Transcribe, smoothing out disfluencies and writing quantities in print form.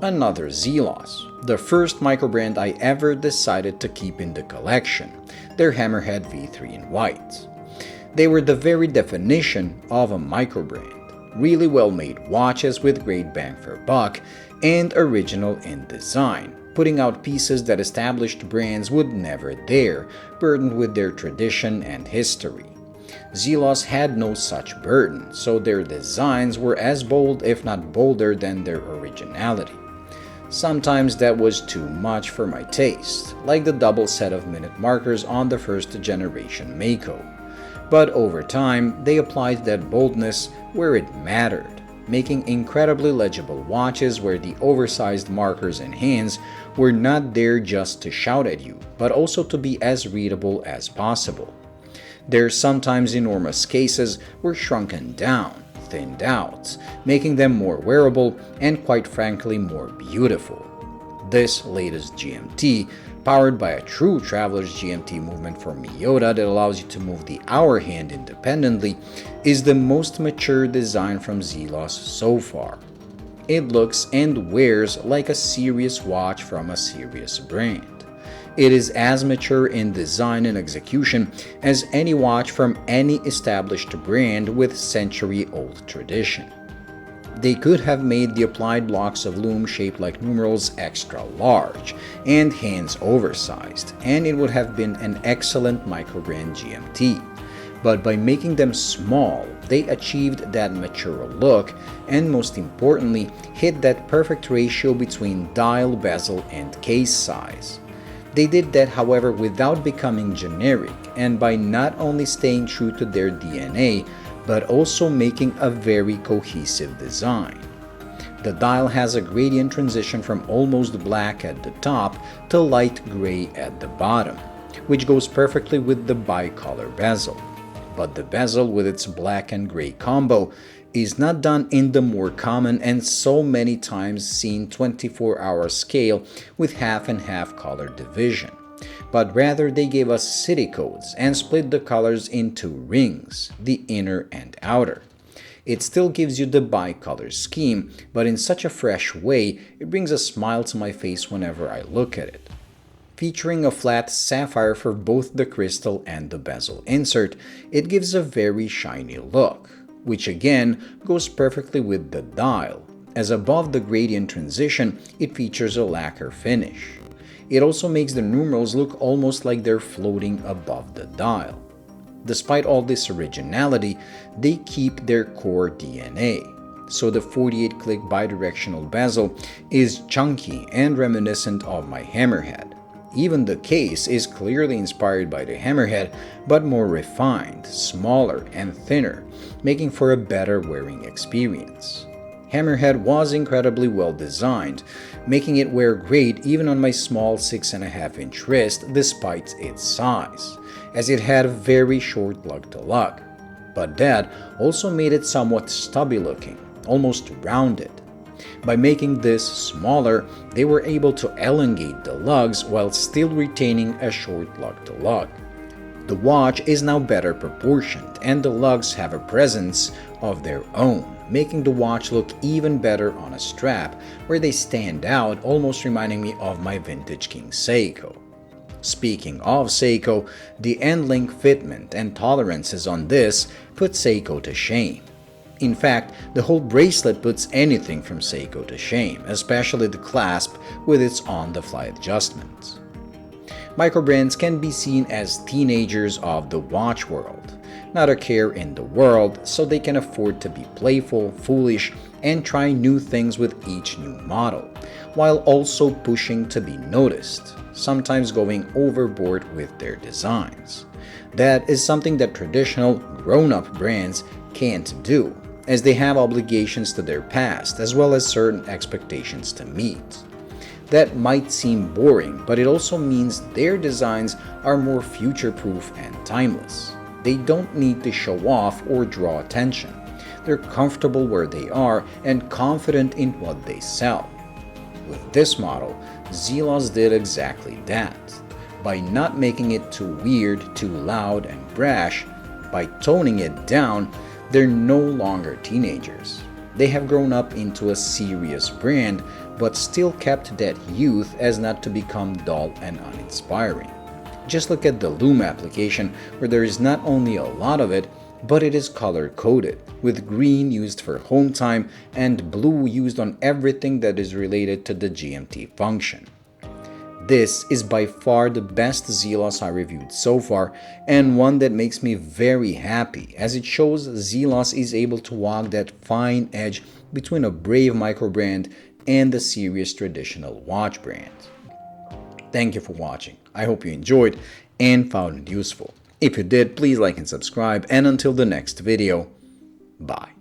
Another Zelos, the first microbrand I ever decided to keep in the collection, their Hammerhead V3 in white. They were the very definition of a microbrand, really well-made watches with great bang for buck and original in design, putting out pieces that established brands would never dare, burdened with their tradition and history. Zelos had no such burden, so their designs were as bold if not bolder than their originality. Sometimes that was too much for my taste, like the double set of minute markers on the first generation Mako. But over time, they applied that boldness where it mattered, making incredibly legible watches where the oversized markers and hands were not there just to shout at you, but also to be as readable as possible. Their sometimes enormous cases were shrunken down, thinned out, making them more wearable and quite frankly more beautiful. This latest GMT, powered by a true Traveler's GMT movement from Miyota that allows you to move the hour hand independently, is the most mature design from Zelos so far. It looks and wears like a serious watch from a serious brand. It is as mature in design and execution as any watch from any established brand with century-old tradition. They could have made the applied blocks of lume shaped like numerals extra large and hands oversized, and it would have been an excellent microbrand GMT. But by making them small, they achieved that mature look and most importantly, hit that perfect ratio between dial, bezel, and case size. They did that, however, without becoming generic and by not only staying true to their DNA, but also making a very cohesive design. The dial has a gradient transition from almost black at the top to light gray at the bottom, which goes perfectly with the bicolor bezel. But the bezel with its black and gray combo is not done in the more common and so many times seen 24-hour scale with half and half color division, but rather they gave us city codes and split the colors into rings, the inner and outer. It still gives you the bicolor scheme, but in such a fresh way, it brings a smile to my face whenever I look at it. Featuring a flat sapphire for both the crystal and the bezel insert, it gives a very shiny look, which again goes perfectly with the dial, as above the gradient transition, it features a lacquer finish. It also makes the numerals look almost like they're floating above the dial. Despite all this originality, they keep their core DNA. So the 48-click bidirectional bezel is chunky and reminiscent of my Hammerhead. Even the case is clearly inspired by the Hammerhead, but more refined, smaller, and thinner, making for a better wearing experience. Hammerhead was incredibly well designed, making it wear great even on my small 6.5-inch wrist despite its size, as it had a very short lug-to-lug. But that also made it somewhat stubby looking, almost rounded. By making this smaller, they were able to elongate the lugs while still retaining a short lug-to-lug. The watch is now better proportioned and the lugs have a presence of their own, making the watch look even better on a strap where they stand out, almost reminding me of my vintage King Seiko. Speaking of Seiko, the end-link fitment and tolerances on this put Seiko to shame. In fact, the whole bracelet puts anything from Seiko to shame, especially the clasp with its on-the-fly adjustments. Microbrands can be seen as teenagers of the watch world, not a care in the world, so they can afford to be playful, foolish, and try new things with each new model, while also pushing to be noticed, sometimes going overboard with their designs. That is something that traditional, grown-up brands can't do, as they have obligations to their past as well as certain expectations to meet. That might seem boring, but it also means their designs are more future-proof and timeless. They don't need to show off or draw attention. They're comfortable where they are and confident in what they sell. With this model, Zelos did exactly that. By not making it too weird, too loud, and brash, by toning it down, they're no longer teenagers. They have grown up into a serious brand but still kept that youth as not to become dull and uninspiring. Just look at the lume application, where there is not only a lot of it, but it is color-coded, with green used for home time and blue used on everything that is related to the GMT function. This is by far the best Zelos I reviewed so far, and one that makes me very happy, as it shows Zelos is able to walk that fine edge between a brave microbrand and the serious traditional watch brand. Thank you for watching. I hope you enjoyed and found it useful. If you did, please like and subscribe, and until the next video, bye.